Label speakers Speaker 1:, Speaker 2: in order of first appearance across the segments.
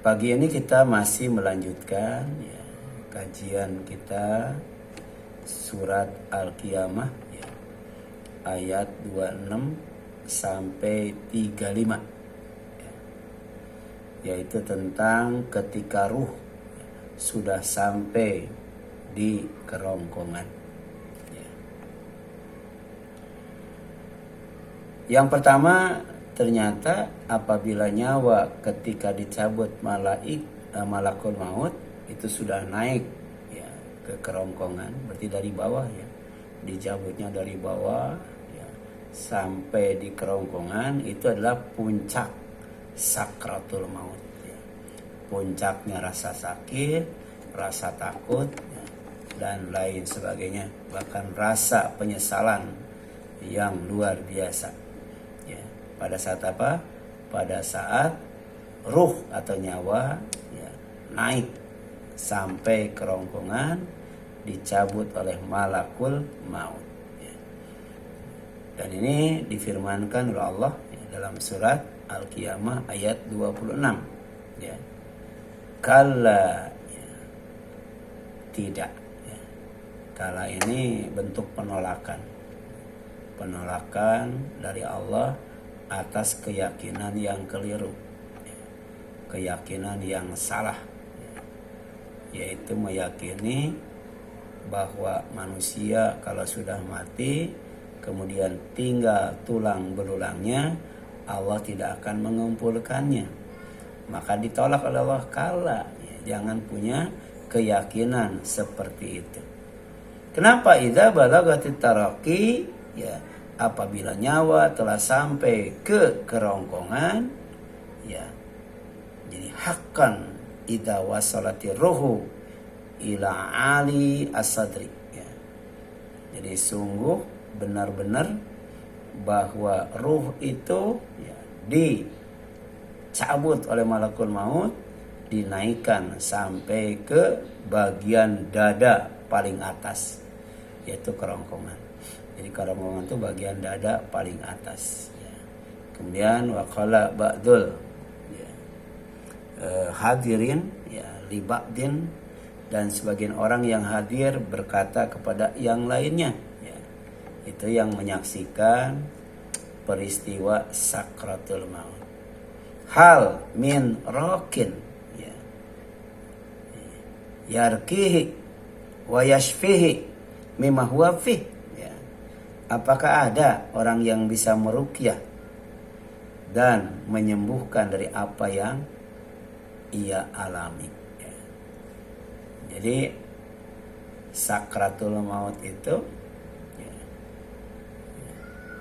Speaker 1: Pagi ini kita masih melanjutkan ya, kajian kita surat Al-Qiyamah ya, ayat 26 sampai 35 ya, yaitu tentang ketika ruh sudah sampai di kerongkongan ya. Yang pertama, ternyata apabila nyawa ketika dicabut malakul maut itu sudah naik ya ke kerongkongan, berarti dari bawah ya, dicabutnya dari bawah ya, sampai di kerongkongan, itu adalah puncak sakratul maut ya. Puncaknya rasa sakit, rasa takut ya, dan lain sebagainya, bahkan rasa penyesalan yang luar biasa. Pada saat apa? Pada saat ruh atau nyawa ya, naik sampai kerongkongan, dicabut oleh malakul maut ya. Dan ini difirmankan oleh Allah ya, dalam surat Al-Qiyamah ayat 26 ya. Kalla ya, tidak ya. Kala ini bentuk penolakan dari Allah atas keyakinan yang keliru, keyakinan yang salah, yaitu meyakini bahwa manusia kalau sudah mati kemudian tinggal tulang belulangnya, Allah tidak akan mengumpulkannya. Maka ditolak oleh Allah. Kala jangan punya keyakinan seperti itu. Kenapa? Idza balagatit taraqi ya, apabila nyawa telah sampai ke kerongkongan ya, jadi hakkan idza wasalati ruhu ila ali asadri ya. Jadi sungguh benar-benar bahwa ruh itu ya, dicabut oleh malakul maut, dinaikkan sampai ke bagian dada paling atas, yaitu kerongkongan. Jadi kerongkongan itu bagian dada paling atas ya. Kemudian waqala ba'dul ya, hadirin ya, li ba'din, dan sebagian orang yang hadir berkata kepada yang lainnya ya, itu yang menyaksikan peristiwa sakratul maut. Hal min rokin ya, yarkihi wa yashfihi mimma huwa fih. Apakah ada orang yang bisa meruqyah dan menyembuhkan dari apa yang ia alami ya. Jadi sakratul maut itu ya,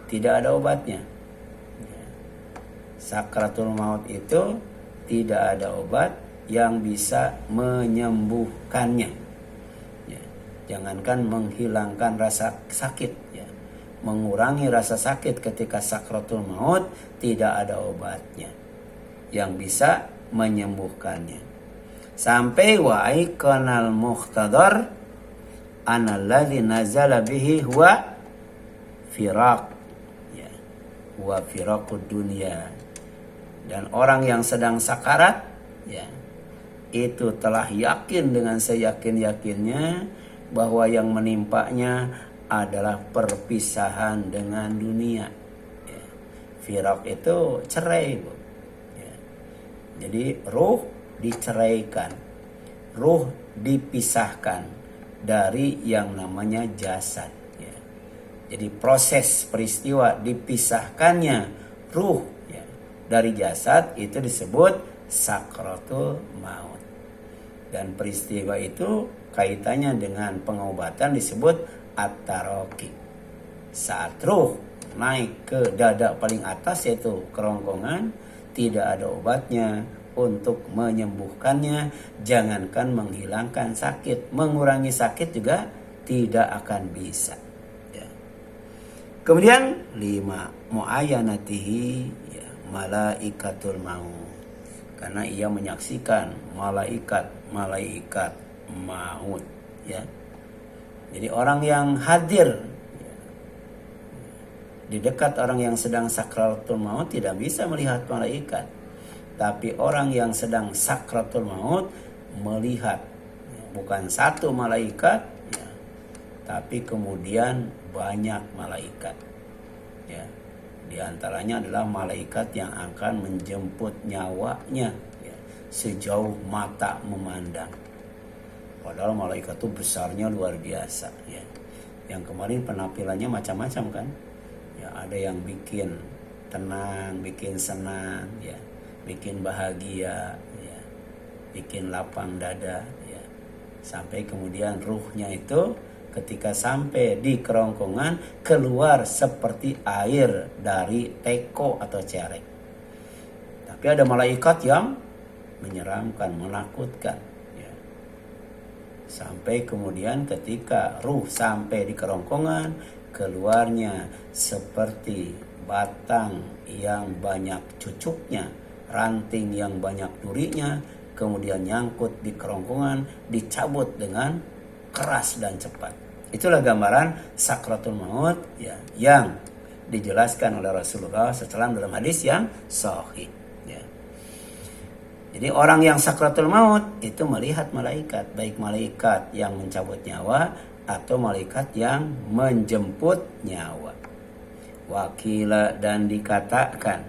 Speaker 1: tidak ada obatnya ya. Sakratul maut itu tidak ada obat yang bisa menyembuhkannya ya. Jangankan menghilangkan rasa sakit ya, mengurangi rasa sakit ketika sakratul maut, tidak ada obatnya yang bisa menyembuhkannya. Sampai wa aikanal muhtadar analladzi nazala bihi huwa firaq ya, huwa firaqud dunya. Dan orang yang sedang sakarat ya, itu telah yakin dengan seyakin-yakinnya bahwa yang menimpanya adalah perpisahan dengan dunia ya. Firaq itu cerai ya. Jadi ruh diceraikan, ruh dipisahkan dari yang namanya jasad ya. Jadi proses peristiwa dipisahkannya ruh ya, dari jasad itu disebut sakratul maut. Dan peristiwa itu kaitannya dengan pengobatan disebut at-taraqi. Saat ruh naik ke dada paling atas, yaitu kerongkongan, tidak ada obatnya untuk menyembuhkannya. Jangankan menghilangkan sakit, mengurangi sakit juga tidak akan bisa ya. Kemudian 5 muayyanatihi ya, malaikatul maut, karena ia menyaksikan malaikat maut ya. Jadi orang yang hadir di dekat orang yang sedang sakratul maut tidak bisa melihat malaikat, Tapi orang yang sedang sakratul maut melihat bukan satu malaikat, ya, tapi kemudian banyak malaikat. Ya. Di antaranya adalah malaikat yang akan menjemput nyawanya, ya, sejauh mata memandang. Padahal malaikat itu besarnya luar biasa. Ya. Yang kemarin penampilannya macam-macam kan. Ya, ada yang bikin tenang, bikin senang, ya, bikin bahagia, ya, bikin lapang dada, ya. Sampai kemudian ruhnya itu ketika sampai di kerongkongan keluar seperti air dari teko atau cerek. Tapi ada malaikat yang menyeramkan, menakutkan. Ya. Sampai kemudian ketika ruh sampai di kerongkongan, keluarnya seperti batang yang banyak cucuknya, ranting yang banyak durinya, kemudian nyangkut di kerongkongan, dicabut dengan keras dan cepat. Itulah gambaran sakratul maut, ya, yang dijelaskan oleh Rasulullah SAW dalam hadis yang sahih. Ya. Jadi orang yang sakratul maut itu melihat malaikat, baik malaikat yang mencabut nyawa atau malaikat yang menjemput nyawa. Wakila, dan dikatakan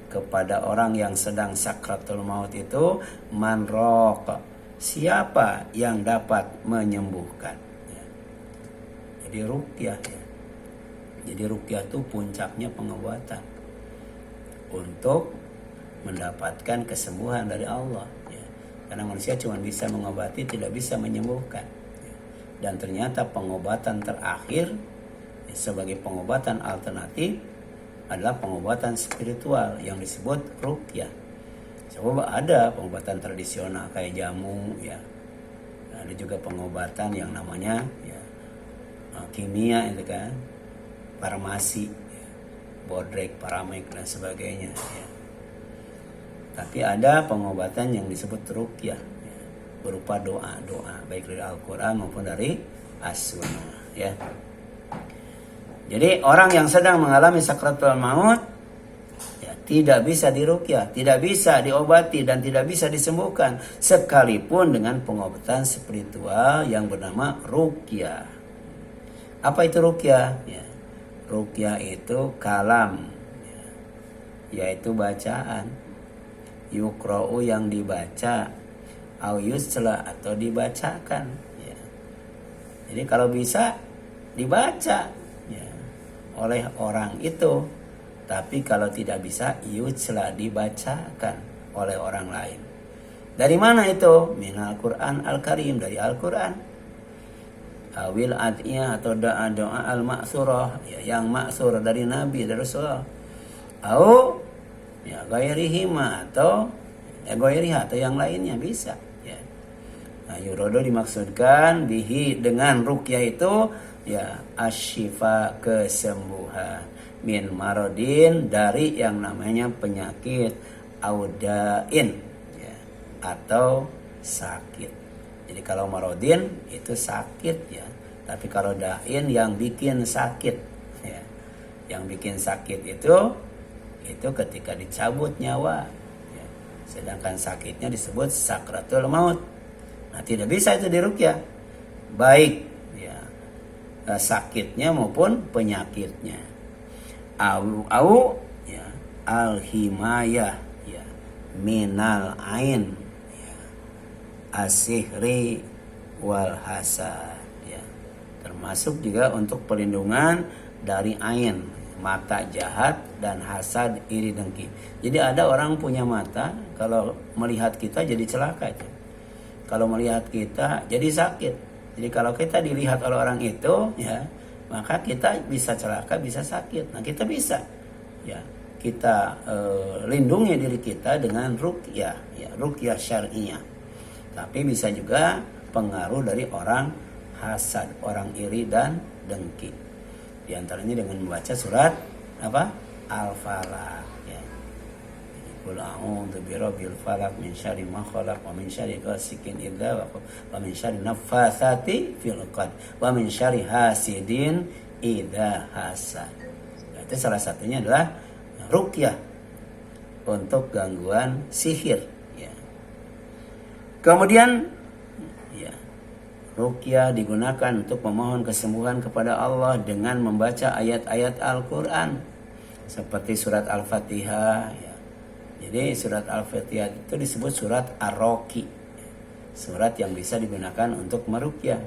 Speaker 1: kepada orang yang sedang sakratul maut itu, man raqa, siapa yang dapat menyembuhkan. Ya. Jadi ruqyah, ya. Jadi ruqyah itu puncaknya pengobatan untuk mendapatkan kesembuhan dari Allah. Ya. Karena manusia cuma bisa mengobati, tidak bisa menyembuhkan. Ya. Dan ternyata pengobatan terakhir, ya, sebagai pengobatan alternatif adalah pengobatan spiritual yang disebut ruqyah. Sebab ada pengobatan tradisional kayak jamu, ya. Ada juga pengobatan yang namanya, ya, kimia itu kan, farmasi, ya, bodrek, paramek dan sebagainya. Ya. Tapi ada pengobatan yang disebut ruqyah, ya, berupa doa-doa baik dari Al-Quran maupun dari As-Sunnah. Ya. Jadi orang yang sedang mengalami sakratul maut, ya, tidak bisa diruqyah, tidak bisa diobati dan tidak bisa disembuhkan sekalipun dengan pengobatan spiritual yang bernama ruqyah. Apa itu ruqyah? Ya, ruqyah itu kalam, ya, yaitu bacaan. Yukra'u yang dibaca, au yusla atau dibacakan. Ya. Jadi kalau bisa dibaca, ya, oleh orang itu, tapi kalau tidak bisa yusla, dibacakan oleh orang lain. Dari mana itu? Minal Quran Al-Karim, dari Al-Quran. Awil adiyah atau doa-doa al-ma'surah, ya, yang maksur dari Nabi, dari Rasulullah. Au, ya, gairihima atau, ya, gairiha atau yang lainnya bisa. Ya. Nah, yurodo dimaksudkan bihi dengan ruqyah itu, ya, asyifa, kesembuhan, min marodin, dari yang namanya penyakit, audain, ya, atau sakit. Jadi kalau marodin itu sakit, ya, tapi kalau dain yang bikin sakit, ya, yang bikin sakit itu ketika dicabut nyawa, ya. Sedangkan sakitnya disebut sakratul maut. Nah, tidak bisa itu diruqyah, baik, ya, sakitnya maupun penyakitnya. Au, ya, al-himayah, ya, minal ain, ya, asihri wal hasad, ya. Termasuk juga untuk perlindungan dari ain, mata jahat, dan hasad, iri dengki. Jadi ada orang punya mata, kalau melihat kita jadi celaka itu. Kalau melihat kita jadi sakit. Jadi kalau kita dilihat oleh orang itu, ya, maka kita bisa celaka, bisa sakit. Nah, kita bisa, ya, kita lindungi diri kita dengan ruqyah, ya, ruqyah syar'iyah. Tapi bisa juga pengaruh dari orang hasad, orang iri dan dengki. Di antaranya dengan membaca surat apa? Al-Falaq, ya. Qul a'udzu birabbil falaq min syarri ma khalaq wa min syarri ghasiqin idza waqab wa min syarri naffatsati fil 'uqad wa min syarri hasidin idza hasad. Itu salah satunya adalah ruqyah untuk gangguan sihir, ya. Kemudian ya, ruqyah digunakan untuk memohon kesembuhan kepada Allah dengan membaca ayat-ayat Al-Qur'an seperti surat Al-Fatihah, ya. Jadi surat Al-Fatihah itu disebut surat Ar-Raqi, surat yang bisa digunakan untuk meruqyah.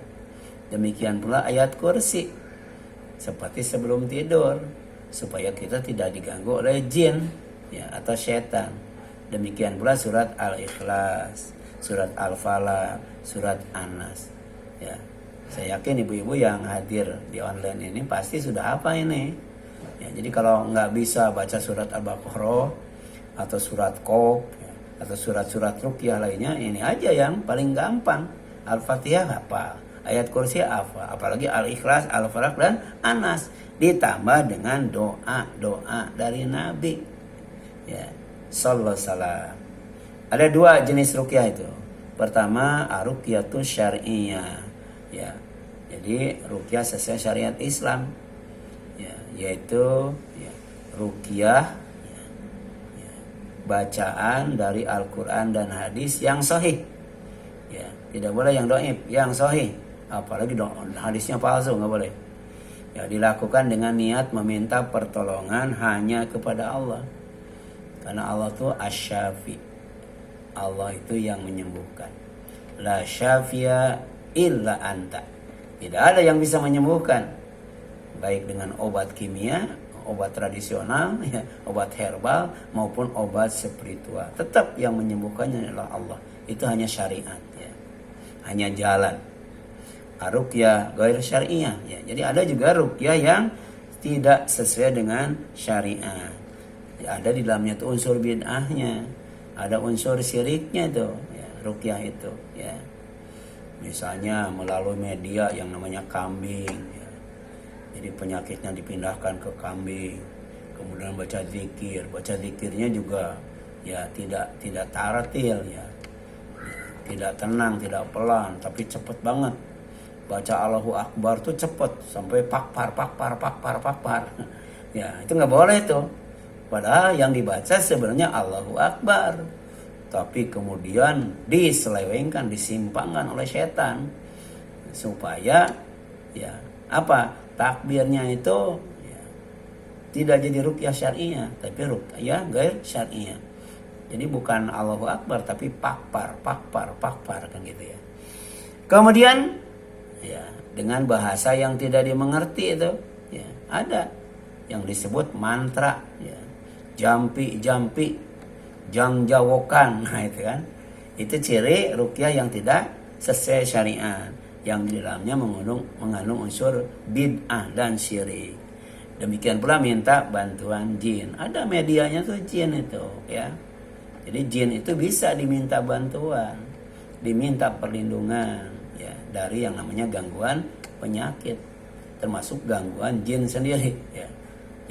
Speaker 1: Demikian pula ayat kursi seperti sebelum tidur supaya kita tidak diganggu oleh jin, ya, atau setan. Demikian pula surat Al-Ikhlas, surat Al-Falaq, surat An-Nas, ya. Saya yakin ibu-ibu yang hadir di online ini pasti sudah hafal ini, ya. Jadi kalau nggak bisa baca surat Al-Baqarah atau surat Qaf, ya, atau surat-surat ruqyah lainnya, ini aja yang paling gampang. Al-Fatihah hafal, ayat kursi hafal, apalagi Al-Ikhlas, Al-Falaq dan An-Nas, ditambah dengan doa-doa dari Nabi, ya, sallallahu alaihi wasallam. Ada dua jenis ruqyah itu. Pertama, ruqyatus syar'iyyah, ya. Jadi ruqyah sesuai syariat Islam, ya, yaitu ya, ruqyah, ya, ya, bacaan dari Al-Qur'an dan hadis yang sahih. Ya, tidak boleh yang dhaif, yang sahih. Apalagi hadisnya palsu, nggak boleh. Ya, dilakukan dengan niat meminta pertolongan hanya kepada Allah. Karena Allah itu asy-syafi. Allah itu yang menyembuhkan. La syafi'a illa anta. Tidak ada yang bisa menyembuhkan. Baik dengan obat kimia, obat tradisional, ya, obat herbal maupun obat spiritual. Tetap yang menyembuhkannya adalah Allah. Itu hanya syariat, ya. Hanya jalan. Ruqyah ghair syariah, ya. Jadi ada juga ruqyah yang tidak sesuai dengan syariat. Ya, ada di dalamnya itu unsur bid'ahnya, ada unsur syiriknya itu, ya, ruqyah itu, ya. Misalnya melalui media yang namanya kambing, ya. Jadi penyakitnya dipindahkan ke kambing. Kemudian baca zikirnya juga ya tidak taratil, ya. Tidak tenang, tidak pelan, tapi cepat banget. Baca Allahu Akbar tuh cepet sampai pakpar. Ya, itu nggak boleh tuh. Padahal yang dibaca sebenarnya Allahu Akbar, tapi kemudian diselewengkan, disimpangkan oleh setan supaya ya apa, takbirnya itu ya, tidak jadi ruqyah syar'iyah, tapi ruqyah ghair syar'iyah. Jadi bukan Allahu Akbar tapi pakpar kan gitu, ya. Kemudian ya, dengan bahasa yang tidak dimengerti itu, ya, ada yang disebut mantra, ya, jampi, jangjawokan, nah itu kan, itu ciri ruqyah yang tidak sesuai syariat, yang di dalamnya mengandung unsur bid'ah dan syirik. Demikian pula minta bantuan jin, ada medianya tuh jin itu, ya. Jadi jin itu bisa diminta bantuan, diminta perlindungan, ya, dari yang namanya gangguan penyakit, termasuk gangguan jin sendiri, ya.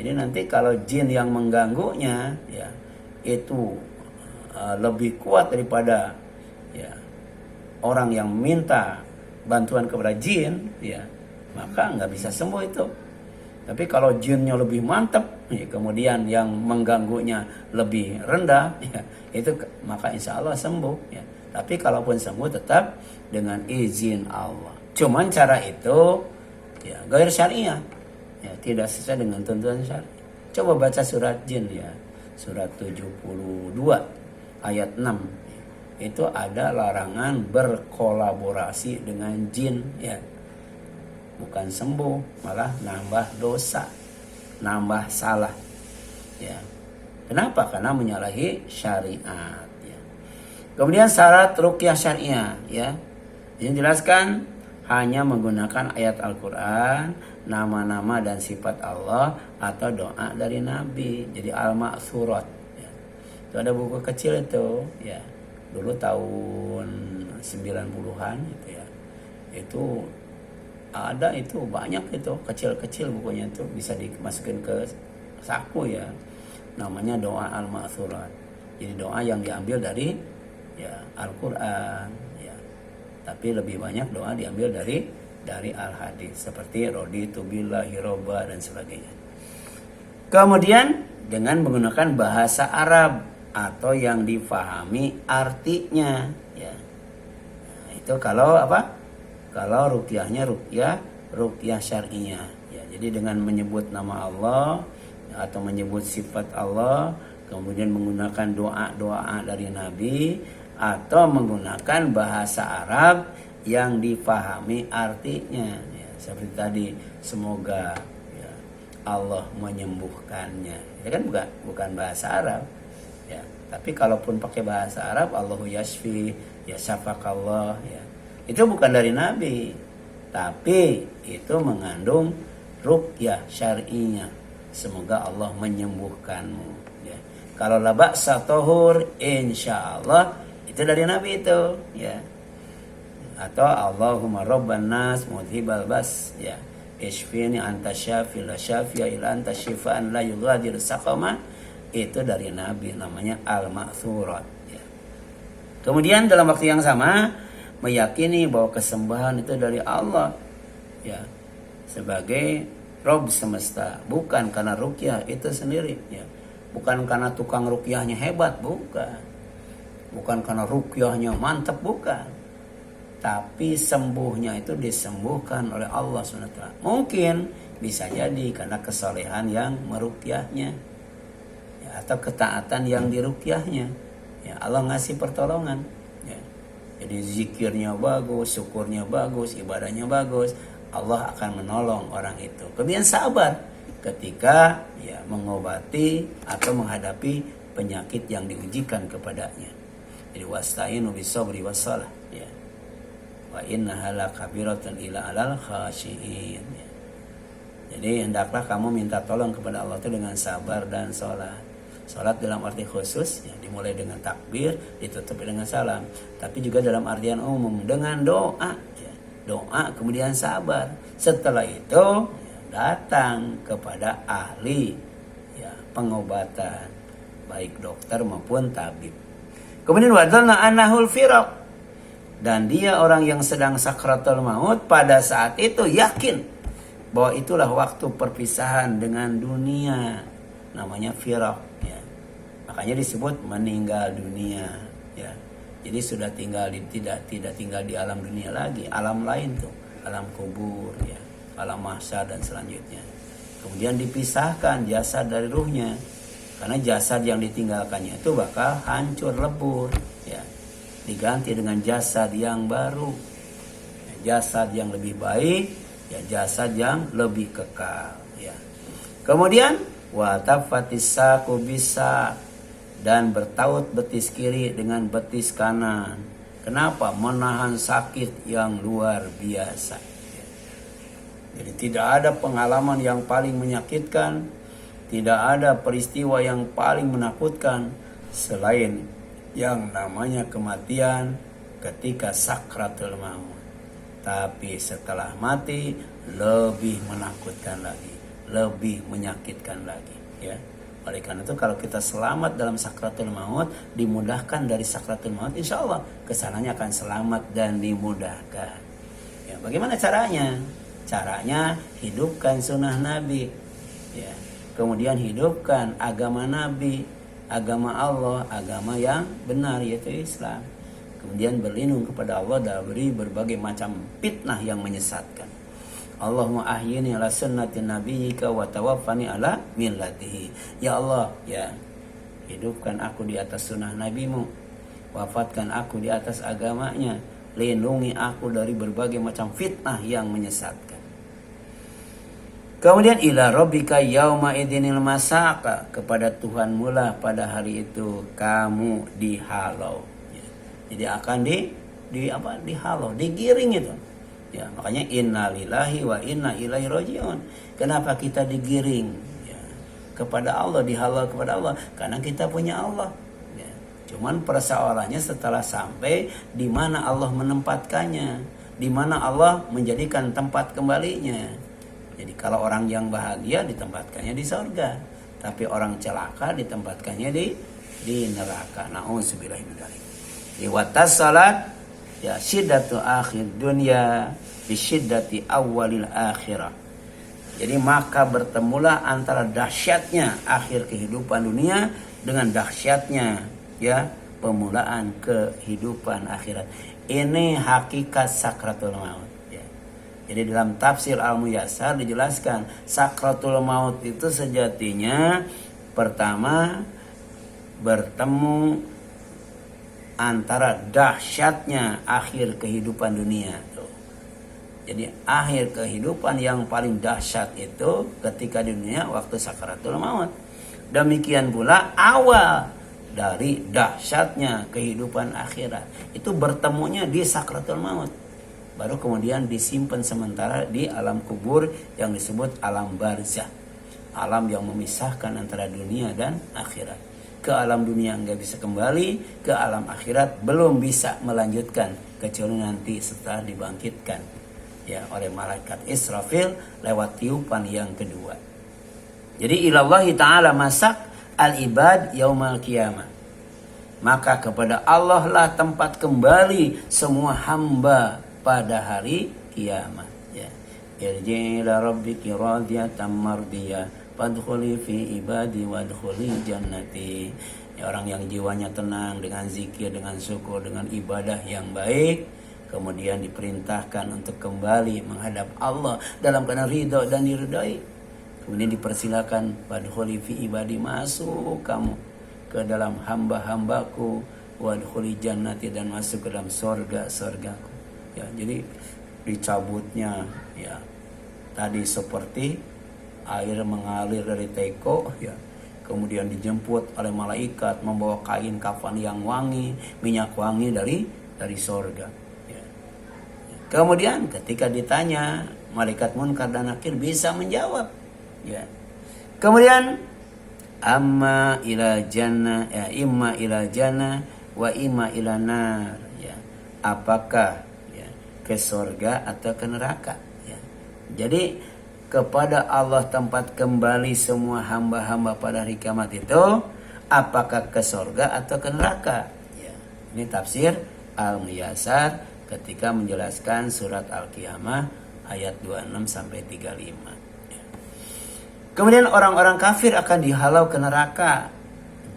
Speaker 1: Jadi nanti kalau jin yang mengganggunya, ya, itu lebih kuat daripada ya orang yang minta bantuan kepada jin, ya, maka nggak bisa sembuh itu. Tapi kalau jinnya lebih mantap, ya, kemudian yang mengganggunya lebih rendah, ya, itu maka insya Allah sembuh, ya. Tapi kalaupun sembuh tetap dengan izin Allah. Cuman cara itu ya ghair syariah, ya, tidak sesuai dengan tuntunan syariat. Coba baca surat jin, ya, surat 72 ayat 6. Itu ada larangan berkolaborasi dengan jin, ya. Bukan sembuh, malah nambah dosa, nambah salah, ya. Kenapa? Karena menyalahi syariat, ya. Kemudian syarat ruqyah syariah, ya, yang jelaskan hanya menggunakan ayat Al-Quran, nama-nama dan sifat Allah atau doa dari Nabi. Jadi al-ma'thurat, ya. Itu ada buku kecil itu, ya, dulu tahun 90-an itu, ya. Itu ada, itu banyak, itu kecil-kecil bukunya, itu bisa dimasukin ke saku, ya. Namanya doa al-ma'thurat. Jadi doa yang diambil dari ya Al-Quran, ya. Tapi lebih banyak doa diambil dari al-hadis seperti raditu billahi robba dan sebagainya. Kemudian dengan menggunakan bahasa Arab, atau yang difahami artinya, ya. Nah, itu kalau apa? Kalau ruqyahnya ruqyah syar'iyah, ya. Jadi dengan menyebut nama Allah atau menyebut sifat Allah, kemudian menggunakan doa-doa dari Nabi atau menggunakan bahasa Arab yang difahami artinya, ya. Seperti tadi, semoga ya, Allah menyembuhkannya. Itu kan bukan bahasa Arab, ya. Tapi kalaupun pakai bahasa Arab, Allahu yashfi, ya syafakallah, ya. Itu bukan dari Nabi, tapi itu mengandung ruqyah syar'iyah. Semoga Allah menyembuhkanmu, ya. Kalau la ba'sa tahur, insyaallah itu dari Nabi itu, ya. Atau Allahumma rabban nas mudhibal bas, ya. Ishfini anta syafi la syafi'a illa anta syifaan la yughadir saqama, itu dari Nabi, namanya al-ma'thurat, ya. Kemudian dalam waktu yang sama meyakini bahwa kesembuhan itu dari Allah, ya, sebagai Rob semesta, bukan karena ruqyah itu sendiri, ya. Bukan karena tukang ruqyahnya hebat, bukan karena ruqyahnya mantap, bukan. Tapi sembuhnya itu disembuhkan oleh Allah SWT. Mungkin bisa jadi karena kesolehan yang meruqyahnya, ya, atau ketaatan yang diruqyahnya, ya. Allah ngasih pertolongan, ya. Jadi zikirnya bagus, syukurnya bagus, ibadahnya bagus, Allah akan menolong orang itu. Kemudian sabar ketika ya mengobati atau menghadapi penyakit yang diujikan kepadanya. Jadi wasta'inu bis-sabri was-shalah, ya. Wa innaha lakabiratun ila alal khashiin, ya. Jadi hendaklah kamu minta tolong kepada Allah itu dengan sabar dan sholat. Sholat dalam arti khusus, ya, dimulai dengan takbir, ditutup dengan salam. Tapi juga dalam artian umum dengan doa, ya. Doa kemudian sabar. Setelah itu ya, datang kepada ahli, ya, pengobatan, baik dokter maupun tabib. Kemudian wadhanna annahul firaq, dan dia orang yang sedang sakratul maut pada saat itu yakin bahwa itulah waktu perpisahan dengan dunia, namanya firaq, ya. Makanya disebut meninggal dunia, ya. Jadi sudah tidak tinggal di alam dunia lagi, alam lain tuh, alam kubur, ya, alam mahsyar dan selanjutnya. Kemudian dipisahkan jasad dari ruhnya, karena jasad yang ditinggalkannya itu bakal hancur lebur, ya. Diganti dengan jasad yang baru, ya, jasad yang lebih baik, ya, jasad yang lebih kekal, ya. Kemudian wa tafatis saqu bisa, dan bertaut betis kiri dengan betis kanan. Kenapa? Menahan sakit yang luar biasa, ya. Jadi tidak ada pengalaman yang paling menyakitkan, tidak ada peristiwa yang paling menakutkan selain yang namanya kematian ketika sakratul maut. Tapi setelah mati lebih menakutkan lagi, lebih menyakitkan lagi, ya. Oleh karena itu kalau kita selamat dalam sakratul maut, dimudahkan dari sakratul maut, insya Allah kesananya akan selamat dan dimudahkan, ya. Bagaimana caranya? Caranya hidupkan sunnah Nabi, ya. Kemudian hidupkan agama Nabi, agama Allah, agama yang benar, yaitu Islam. Kemudian berlindung kepada Allah dari berbagai macam fitnah yang menyesatkan. Allahumma ahyini ala sunnati nabiyyika wa tawaffani ala millatihi. Ya Allah, ya, hidupkan aku di atas sunnah nabimu, wafatkan aku di atas agamanya, lindungi aku dari berbagai macam fitnah yang menyesatkan. Kemudian ila rabbika yauma idzinil masaq, kepada Tuhanmu lah pada hari itu kamu dihalau, ya. Jadi akan dihalau, digiring itu. Ya, makanya innalillahi wa inna ilaihi rajiun. Kenapa kita digiring, ya, kepada Allah, dihalau kepada Allah? Karena kita punya Allah, ya. Cuman persoalannya setelah sampai di mana Allah menempatkannya, di mana Allah menjadikan tempat kembalinya. Jadi kalau orang yang bahagia ditempatkannya di surga, tapi orang celaka ditempatkannya di neraka. Nauzubillahi min dzalik. Watas salat, ya, syiddatu akhir dunia bi syiddati awalil akhirah. Jadi maka bertemulah antara dahsyatnya akhir kehidupan dunia dengan dahsyatnya ya pemulaan kehidupan akhirat. Ini hakikat sakratul maut ya. Jadi dalam tafsir Al-Muyassar dijelaskan sakratul maut itu sejatinya pertama bertemu antara dahsyatnya akhir kehidupan dunia tuh. Jadi akhir kehidupan yang paling dahsyat itu ketika di dunia waktu sakaratul maut. Demikian pula awal dari dahsyatnya kehidupan akhirat itu bertemunya di sakaratul maut. Baru kemudian disimpan sementara di alam kubur yang disebut alam barzah. Alam yang memisahkan antara dunia dan akhirat. Ke alam dunia nggak bisa kembali, ke alam akhirat belum bisa melanjutkan kecuali nanti setelah dibangkitkan ya oleh malaikat Israfil lewat tiupan yang kedua. Jadi ilallahi ta'ala masak al-ibad yaumal qiyamah. Maka kepada Allah lah tempat kembali semua hamba pada hari kiamat ya. Irji' ila rabbiki radiyatan mardiyah fadkhuli fi ibadi wadkhuli jannati. Ya, orang yang jiwanya tenang dengan zikir, dengan syukur, dengan ibadah yang baik, kemudian diperintahkan untuk kembali menghadap Allah dalam keadaan ridha dan diridhai. Kemudian dipersilakan fadkhuli fi ibadi, masuk kamu ke dalam hamba-hambaku, wadkhuli jannati, dan masuk ke dalam surga-surgaku. Ya, jadi dicabutnya ya tadi seperti air mengalir dari teko ya. Kemudian dijemput oleh malaikat membawa kain kafan yang wangi, minyak wangi dari sorga ya. Kemudian ketika ditanya, malaikat Munkar dan Nakir bisa menjawab ya. Kemudian amma ila jannah ya, imma ila jannah wa imma ila nar ya. Apakah ya ke sorga atau ke neraka ya. Jadi kepada Allah tempat kembali semua hamba-hamba pada hari kiamat itu, apakah ke surga atau ke neraka ya. Ini tafsir Al-Muyassar ketika menjelaskan surat Al-Qiyamah ayat 26 sampai 35 ya. Kemudian orang-orang kafir akan dihalau ke neraka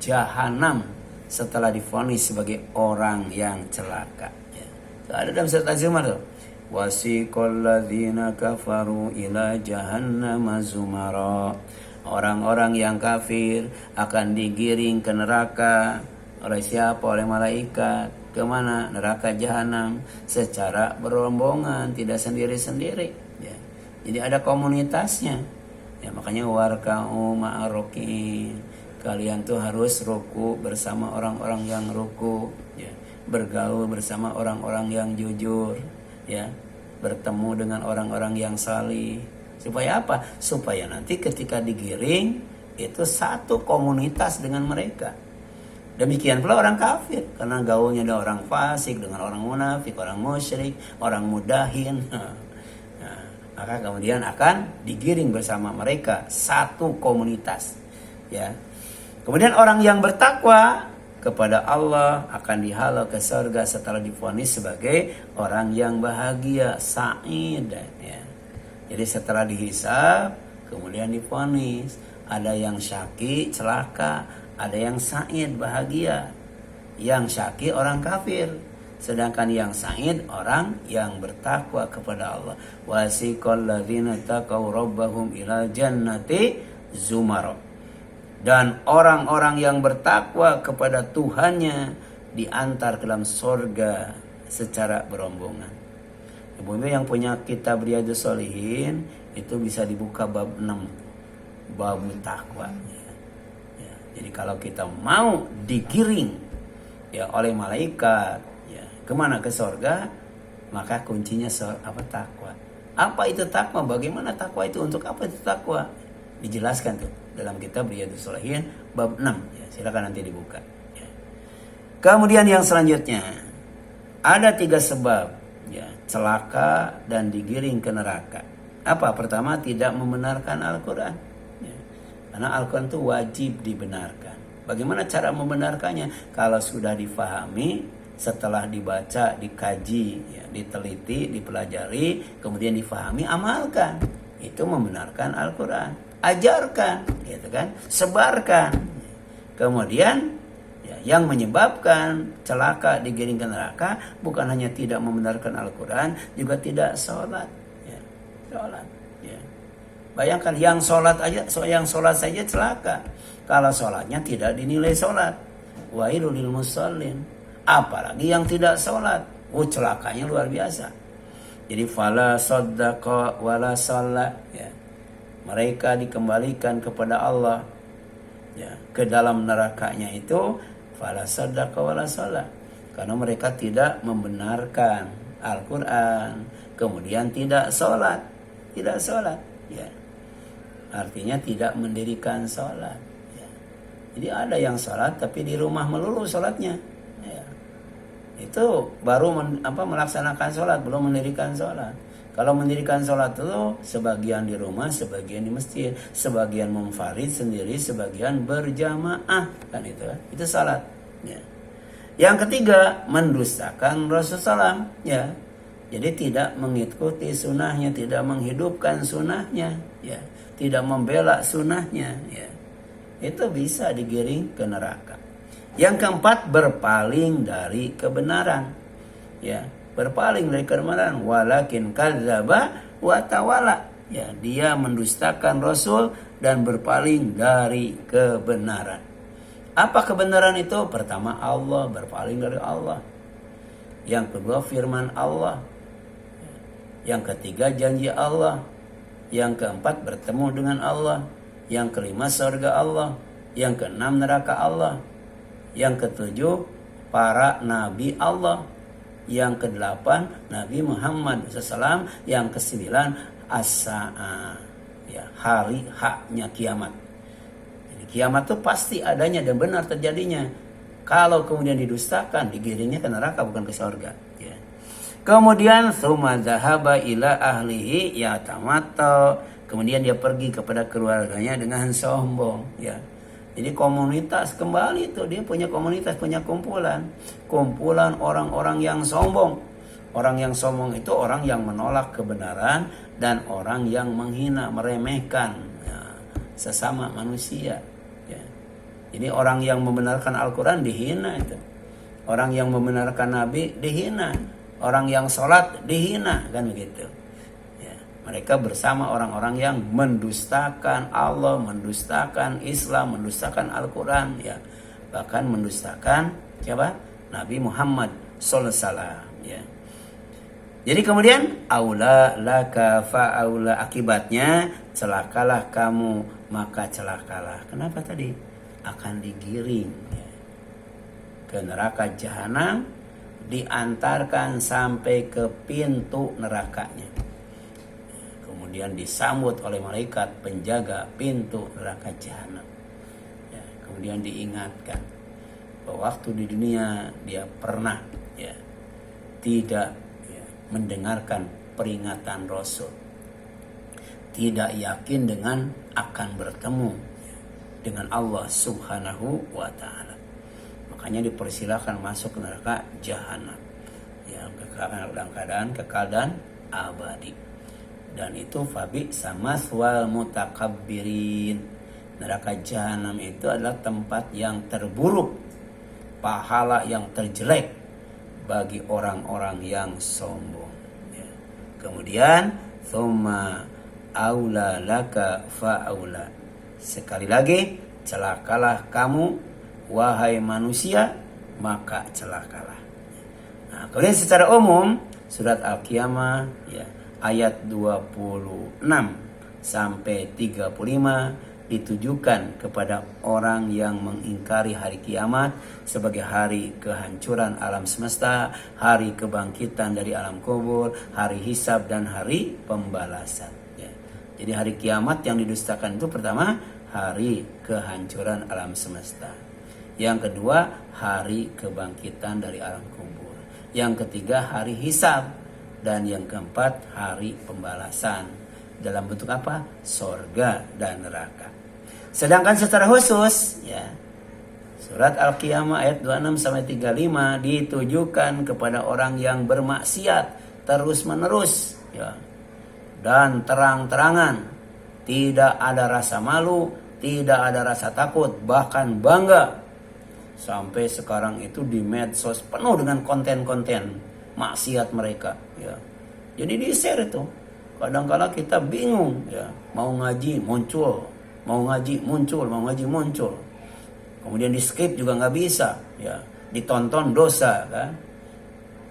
Speaker 1: jahanam setelah divonis sebagai orang yang celaka ya. Ada dalam surat Az-Zumar tuh, wasiqal ladzina kafaru ila jahannam zumara. Orang-orang yang kafir akan digiring ke neraka oleh siapa? Oleh malaikat. Kemana? Neraka jahanam secara berombongan, tidak sendiri-sendiri ya. Jadi ada komunitasnya ya, makanya warka'u ma'arokin, kalian tuh harus ruku bersama orang-orang yang ruku ya. Bergaul bersama orang-orang yang jujur ya, bertemu dengan orang-orang yang salih. Supaya apa? Supaya nanti ketika digiring itu satu komunitas dengan mereka. Demikian pula orang kafir, karena gaulnya ada orang fasik dengan orang munafik, orang musyrik, orang mudahin. Nah, maka kemudian akan digiring bersama mereka satu komunitas ya. Kemudian orang yang bertakwa kepada Allah akan dihalau ke surga setelah divonis sebagai orang yang bahagia, sa'id ya. Jadi setelah dihisab kemudian divonis, ada yang syaqi celaka, ada yang sa'id bahagia. Yang syaqi orang kafir, sedangkan yang sa'id orang yang bertakwa kepada Allah. Wasiqal ladzina taqaw rabbahum ila jannati zumara. Dan orang-orang yang bertakwa kepada Tuhannya diantar ke dalam surga secara berombongan. Ibu yang punya kitab Riyadhus Shalihin itu bisa dibuka bab 6, bab takwa. Ya, jadi kalau kita mau digiring ya oleh malaikat ya kemana? Ke surga, maka kuncinya takwa. Apa itu takwa? Bagaimana takwa itu? Untuk apa itu takwa? Dijelaskan tuh dalam kitab Riyadhus Shalihin bab 6 ya, silakan nanti dibuka ya. Kemudian yang selanjutnya ada 3 sebab ya celaka dan digiring ke neraka. Apa? Pertama, tidak membenarkan Al-Quran ya. Karena Al-Quran itu wajib dibenarkan. Bagaimana cara membenarkannya? Kalau sudah difahami, setelah dibaca, dikaji ya, diteliti, dipelajari, kemudian difahami, amalkan. Itu membenarkan Al-Quran. Ajarkan, gitu kan? Sebarkan. Kemudian ya, yang menyebabkan celaka digiring ke neraka bukan hanya tidak membenarkan Al-Quran, juga tidak sholat. Ya, sholat. Ya. Bayangkan yang sholat saja celaka. Kalau sholatnya tidak dinilai sholat. Wailul lil musallin. Apalagi yang tidak sholat. Celakanya luar biasa. Jadi fala saddaqa wala shalla. Ya. Mereka dikembalikan kepada Allah. Ya, ke dalam nerakanya itu fala saddaqa wala shalla. Karena mereka tidak membenarkan Al-Quran. Kemudian tidak sholat. Tidak sholat. Ya. Artinya tidak mendirikan sholat. Ya. Jadi ada yang sholat tapi di rumah melulu sholatnya. Ya. Itu baru melaksanakan sholat, belum mendirikan sholat. Kalau mendirikan sholat itu sebagian di rumah, sebagian di masjid, sebagian munfarid sendiri, sebagian berjamaah, kan itu. Itu sholat. Ya. Yang ketiga, mendustakan Rasulullah. Ya. Jadi tidak mengikuti sunnahnya, tidak menghidupkan sunnahnya. Ya. Tidak membela sunnahnya, ya. Itu bisa digiring ke neraka. Yang keempat, berpaling dari kebenaran, ya, berpaling dari kebenaran. Walakin kadzdzaba wa tawalla, ya, dia mendustakan Rasul dan berpaling dari kebenaran. Apa kebenaran itu? Pertama, Allah, berpaling dari Allah. Yang kedua, firman Allah. Yang ketiga, janji Allah. Yang keempat, bertemu dengan Allah. Yang kelima, surga Allah. Yang keenam, neraka Allah. Yang ketujuh, para nabi Allah. Yang kedelapan, Nabi Muhammad SAW. Yang kesembilan, as-sa'ah, ya, hari haknya kiamat. Jadi kiamat itu pasti adanya dan benar terjadinya. Kalau kemudian didustakan, digiringnya ke neraka, bukan ke surga. Ya. Kemudian tsumma dzahaba ila ahlihi yatamatta. Kemudian dia pergi kepada keluarganya dengan sombong, ya. Jadi komunitas kembali itu, dia punya komunitas, punya kumpulan orang-orang yang sombong. Orang yang sombong itu orang yang menolak kebenaran dan orang yang menghina, meremehkan, ya, sesama manusia, ya. Jadi orang yang membenarkan Al-Quran dihina itu. Orang yang membenarkan Nabi dihina. Orang yang sholat dihina, kan begitu. Ya, mereka bersama orang-orang yang mendustakan Allah, mendustakan Islam, mendustakan Al-Quran, ya, bahkan mendustakan siapa? Nabi Muhammad SAW. Ya. Jadi kemudian aula laka fa'aula, akibatnya celakalah kamu maka celakalah. Kenapa tadi? Akan digiring, ya, ke neraka jahanam, diantarkan sampai ke pintu nerakanya. Kemudian disambut oleh malaikat penjaga pintu neraka jahanam. Ya, kemudian diingatkan bahwa waktu di dunia dia pernah, ya, tidak, ya, mendengarkan peringatan Rasul, tidak yakin dengan akan bertemu, ya, dengan Allah Subhanahu wa Ta'ala. Makanya dipersilahkan masuk ke neraka jahanam, ya, dalam keadaan kekal dan abadi. Dan itu fabi samaswal mutakabbirin. Neraka jahanam itu adalah tempat yang terburuk, pahala yang terjelek bagi orang-orang yang sombong, ya. Kemudian tsumma aula laka fa'aula. Sekali lagi, celakalah kamu wahai manusia, maka celakalah. Nah, kemudian secara umum surat Al-Qiyamah, ya, ayat 26 sampai 35 ditujukan kepada orang yang mengingkari hari kiamat sebagai hari kehancuran alam semesta, hari kebangkitan dari alam kubur, hari hisab dan hari pembalasan, ya. Jadi hari kiamat yang didustakan itu pertama hari kehancuran alam semesta. Yang kedua, hari kebangkitan dari alam kubur. Yang ketiga, hari hisab. Dan yang keempat, hari pembalasan. Dalam bentuk apa? Sorga dan neraka. Sedangkan secara khusus, ya, surat Al-Qiyamah ayat 26-35 ditujukan kepada orang yang bermaksiat terus-menerus, ya, dan terang-terangan. Tidak ada rasa malu, tidak ada rasa takut, bahkan bangga. Sampai sekarang itu di medsos penuh dengan konten-konten maksiat mereka, ya. Jadi di-share itu. Kadang-kala kita bingung, ya. Mau ngaji muncul, mau ngaji muncul, mau ngaji muncul. Kemudian di skip juga nggak bisa, ya. Ditonton dosa, kan.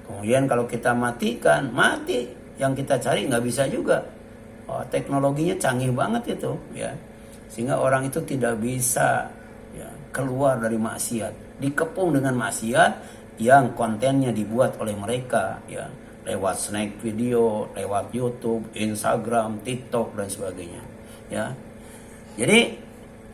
Speaker 1: Kemudian kalau kita matikan, mati. Yang kita cari nggak bisa juga. Oh, teknologinya canggih banget itu, ya. Sehingga orang itu tidak bisa, ya, keluar dari maksiat, dikepung dengan maksiat yang kontennya dibuat oleh mereka, ya, lewat snack video, lewat YouTube, Instagram, TikTok dan sebagainya, ya. Jadi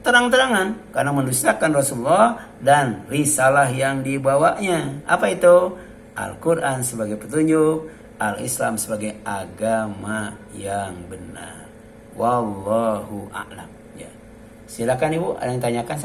Speaker 1: terang-terangan karena mendustakan Rasulullah dan risalah yang dibawanya. Apa itu? Al-Quran sebagai petunjuk, Al-Islam sebagai agama yang benar. Wallahu a'lam. Ya. Silakan Ibu, ada yang tanyakan?